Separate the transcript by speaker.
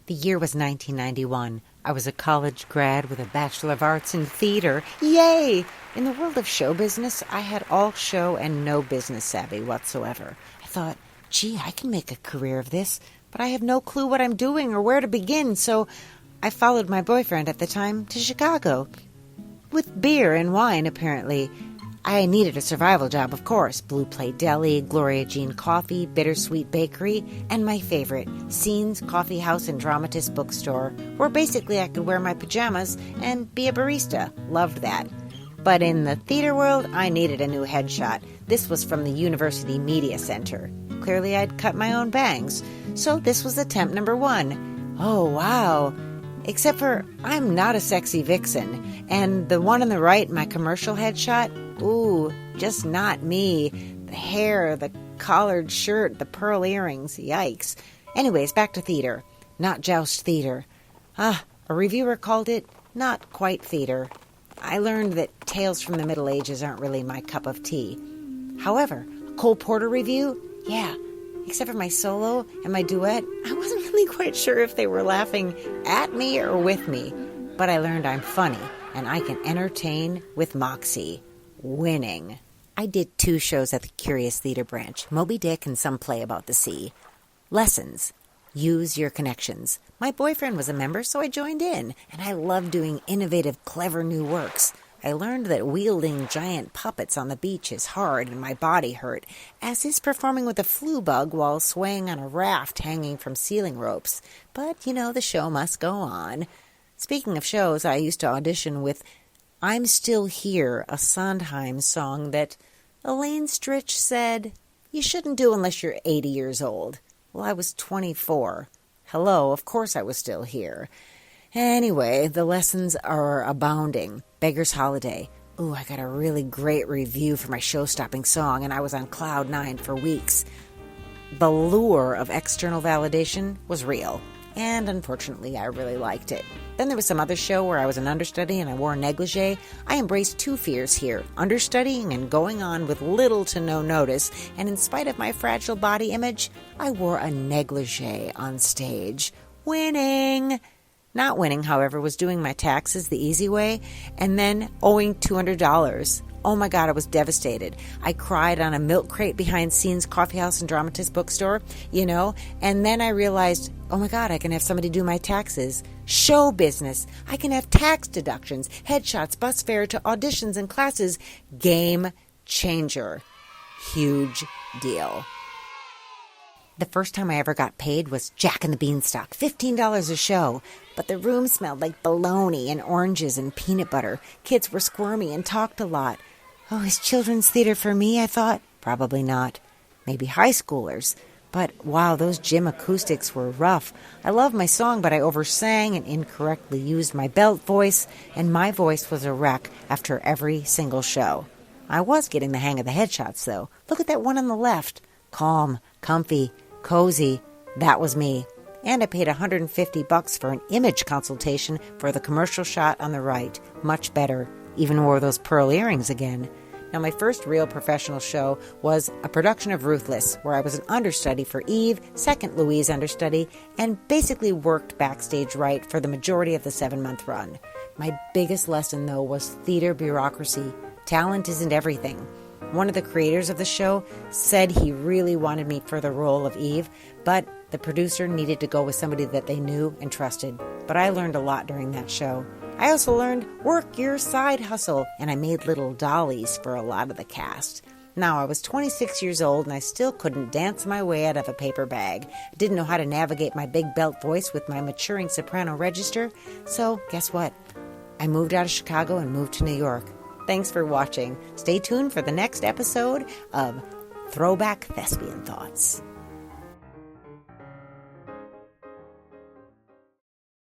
Speaker 1: The year was 1991. I was a college grad with a Bachelor of Arts in theater. Yay! In the world of show business, I had all show and no business savvy whatsoever. I thought, gee, I can make a career of this, but I have no clue what I'm doing or where to begin, so I followed my boyfriend at the time to Chicago. With beer and wine, apparently. I needed a survival job, of course. Blue Plate Deli, Gloria Jean Coffee, Bittersweet Bakery, and my favorite, Scenes Coffee House and Dramatist Bookstore, where basically I could wear my pajamas and be a barista. Loved that. But in the theater world, I needed a new headshot. This was from the University Media Center. Clearly I'd cut my own bangs. So this was attempt number 1. Oh, wow. Except for I'm not a sexy vixen. And the one on the right, my commercial headshot, ooh, just not me. The hair, the collared shirt, the pearl earrings, yikes. Anyways, back to theater. Not joust theater. A reviewer called it not quite theater. I learned that tales from the Middle Ages aren't really my cup of tea. However, a Cole Porter review, yeah. Except for my solo and my duet, I wasn't really quite sure if they were laughing at me or with me. But I learned I'm funny, and I can entertain with moxie. Winning. I did 2 shows at the Curious Theater Branch, Moby Dick and Some Play About the Sea. Lessons. Use your connections. My boyfriend was a member, so I joined in, and I love doing innovative, clever new works. I learned that wielding giant puppets on the beach is hard and my body hurt, as is performing with a flu bug while swaying on a raft hanging from ceiling ropes. But, the show must go on. Speaking of shows, I used to audition with I'm Still Here, a Sondheim song that Elaine Stritch said, you shouldn't do unless you're 80 years old. Well, I was 24. Hello, of course I was still here. Anyway, the lessons are abounding. Beggar's Holiday. Ooh, I got a really great review for my show-stopping song, and I was on cloud 9 for weeks. The lure of external validation was real, and unfortunately, I really liked it. Then there was some other show where I was an understudy and I wore a negligee. I embraced 2 fears here, understudying and going on with little to no notice, and in spite of my fragile body image, I wore a negligee on stage. Winning! Not winning, however, was doing my taxes the easy way and then owing $200. Oh my God, I was devastated. I cried on a milk crate behind Scenes Coffee House and Dramatist Bookstore, and then I realized, oh my God, I can have somebody do my taxes. Show business. I can have tax deductions, headshots, bus fare to auditions and classes. Game changer. Huge deal. The first time I ever got paid was Jack and the Beanstalk, $15 a show. But the room smelled like bologna and oranges and peanut butter. Kids were squirmy and talked a lot. Oh, is children's theater for me, I thought? Probably not. Maybe high schoolers. But wow, those gym acoustics were rough. I love my song, but I oversang and incorrectly used my belt voice, and my voice was a wreck after every single show. I was getting the hang of the headshots, though. Look at that one on the left. Calm, comfy, cozy. That was me. And I paid $150 for an image consultation for the commercial shot on the right. Much better. Even wore those pearl earrings again. Now, my first real professional show was a production of Ruthless, where I was an understudy for Eve, second Louise understudy, and basically worked backstage right for the majority of the 7-month run. My biggest lesson, though, was theater bureaucracy. Talent isn't everything. One of the creators of the show said he really wanted me for the role of Eve, but the producer needed to go with somebody that they knew and trusted. But I learned a lot during that show. I also learned work your side hustle, and I made little dollies for a lot of the cast. Now, I was 26 years old, and I still couldn't dance my way out of a paper bag. I didn't know how to navigate my big belt voice with my maturing soprano register, so guess what? I moved out of Chicago and moved to New York. Thanks for watching. Stay tuned for the next episode of Throwback Thespian Thoughts.